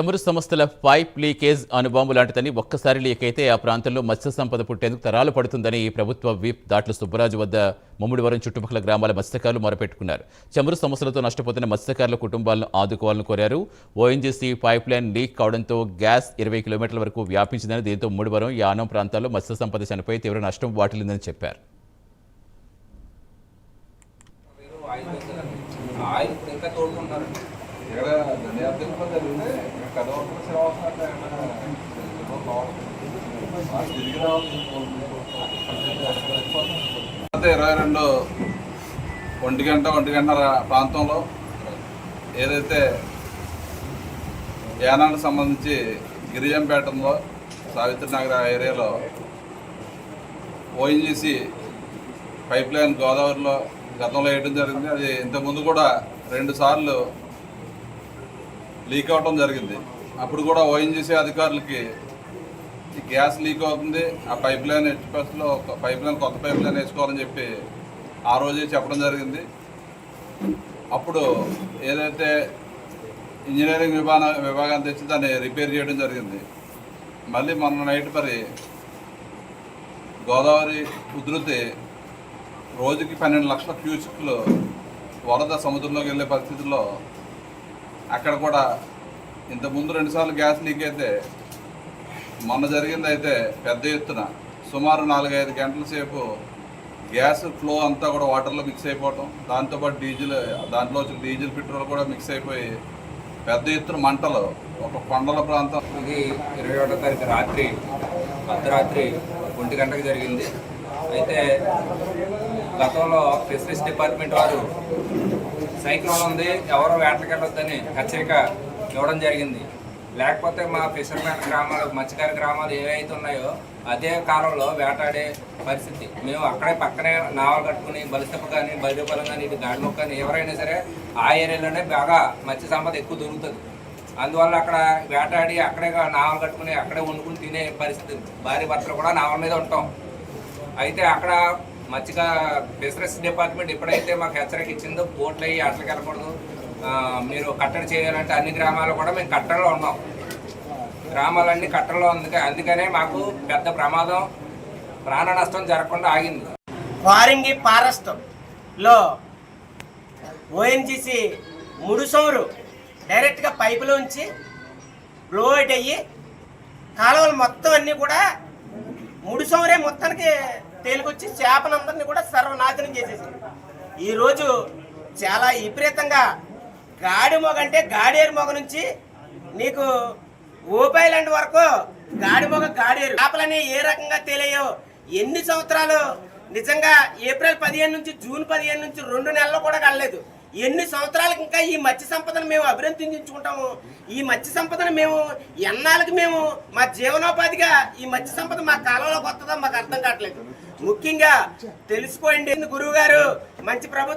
చమురు సంస్థల pipe leakage అణుబాంబు లాంటిదని ఒక్కసారి లీక్ అయితే ఆ ప్రాంతంలో మత్స్య సంపద పుట్టేందుకు తరాలు పడుతుందని ప్రభుత్వ విప్ దాట్ల సుబ్బరాజు వద్ద ముమ్మిడివరం చుట్టుపక్కల గ్రామాల మత్స్యకారులు మొరపెట్టుకున్నారు. చమురు సమస్యలతో నష్టపోతున్న మత్స్యకారుల కుటుంబాలను ఆదుకోవాలని కోరారు. ఓఎన్జీసీ పైప్ లైన్ లీక్ కావడంతో గ్యాస్ 20 కిలోమీటర్ల వరకు వ్యాపించిందని, దీంతో ముమ్మిడివరం, యానం ప్రాంతాల్లో మత్స్య సంపద చనిపోయి తీవ్ర నష్టం వాటిల్లిందని చెప్పారు. అయితే 22 ఒంటిగంటన్నర ప్రాంతంలో ఏదైతే యానానికి సంబంధించి గిరిజంపేటలో సావిత్రినగర్ ఏరియాలో ఓఎన్జీసీ పైప్ లైన్ గోదావరిలో గతంలో వేయడం జరిగింది. అది ఇంతకుముందు కూడా 2 సార్లు లీక్ అవ్వడం జరిగింది. అప్పుడు కూడా ఓఎన్జీసీ అధికారులకి ఈ గ్యాస్ లీక్ అవుతుంది, ఆ పైప్ లైన్ ఎక్స్ప్రెస్లో ఒక పైప్ లైన్, కొత్త పైప్ లైన్ వేసుకోవాలని చెప్పి ఆ రోజే చెప్పడం జరిగింది. అప్పుడు ఏదైతే ఇంజనీరింగ్ విభాగాన్ని తెచ్చి దాన్ని రిపేర్ చేయడం జరిగింది. మళ్ళీ మొన్న నైట్ మరి గోదావరి ఉధృతి రోజుకి 12 లక్షల క్యూసెక్లు వరద సముద్రంలోకి వెళ్ళే పరిస్థితుల్లో అక్కడ కూడా ఇంతకుముందు 2 సార్లు గ్యాస్ లీక్ అయితే మొన్న జరిగింది అయితే పెద్ద ఎత్తున సుమారు 4-5 గంటల సేపు గ్యాస్ ఫ్లో అంతా కూడా వాటర్లో మిక్స్ అయిపోవటం, దాంతోపాటు దాంట్లో వచ్చిన డీజిల్, పెట్రోల్ కూడా మిక్స్ అయిపోయి పెద్ద ఎత్తున మంటలు ఒక కొండల ప్రాంతం. ఇది 21వ తారీఖు రాత్రి అర్ధరాత్రి 1 గంటకు జరిగింది. అయితే గతంలో ఫిషరీస్ డిపార్ట్మెంట్ వారు సైక్లోన్ ఉంది, ఎవరో వేటలకు వెళ్ళొద్దని హెచ్చరిక ఇవ్వడం జరిగింది. లేకపోతే మా ఫిషర్మెన్ గ్రామాలు, మత్స్యకార గ్రామాలు ఏవైతే ఉన్నాయో అదే కాలంలో వేటాడే పరిస్థితి. మేము అక్కడే పక్కనే నావలు కట్టుకుని బలిస్తపు కానీ, బలిపలం కానీ, ఇది గాడిమొక్క కానీ ఎవరైనా సరే ఆ ఏరియాలోనే బాగా మత్స్య సంపద ఎక్కువ దొరుకుతుంది. అందువల్ల అక్కడ వేటాడి అక్కడే నావలు కట్టుకుని అక్కడే వండుకుని తినే పరిస్థితి. భార్య భర్తలు కూడా నావల మీద ఉంటాం. అయితే అక్కడ ఫిషరీస్ డిపార్ట్మెంట్ ఎప్పుడైతే మాకు హెచ్చరిక ఇచ్చిందో బోట్లు అయ్యి అట్లకి వెళ్ళకూడదు, మీరు కట్టడి చేయాలంటే అన్ని గ్రామాలు కూడా మేము కట్టడలో ఉన్నాం. గ్రామాలన్నీ కట్టడలో అందుకనే మాకు పెద్ద ప్రమాదం, ప్రాణ నష్టం జరగకుండా ఆగింది. వారింగి ఫారెస్ట్లో ఓఎన్జీసీ ముడుసౌరు డైరెక్ట్గా పైపులోంచి బ్లోట్ అయ్యి కాలువలు మొత్తం అన్నీ కూడా ముడుసౌరే మొత్తానికి తేలికొచ్చి చేపలందరినీ కూడా సర్వనాశనం చేసేసింది. ఈరోజు చాలా విపరీతంగా గాడిమొగ అంటే గాడేరు మొగ నుంచి నీకు ఓపైలాండ్ వరకు గాడిమొగ గాడేరు చేపలని ఏ రకంగా తేలేయో ఎన్ని సంవత్సరాలు నిజంగా ఏప్రిల్ 15 నుంచి జూన్ 15 నుంచి 2 నెలలు కూడా కలలేదు. ఎన్ని సంవత్సరాలకు ఇంకా ఈ మత్స్య సంపదను మేము అభివృద్ధించుకుంటాము? ఈ మత్స్య సంపదను మేము ఎన్నాళ్ళకి మేము మా జీవనోపాధిగా ఈ మత్స్య సంపద మా కాలంలోకి వస్తుందో మాకు అర్థం కావట్లేదు. ముఖ్యంగా తెలుసుకోండి, గురువు గారు మంచి ప్రభుత్వం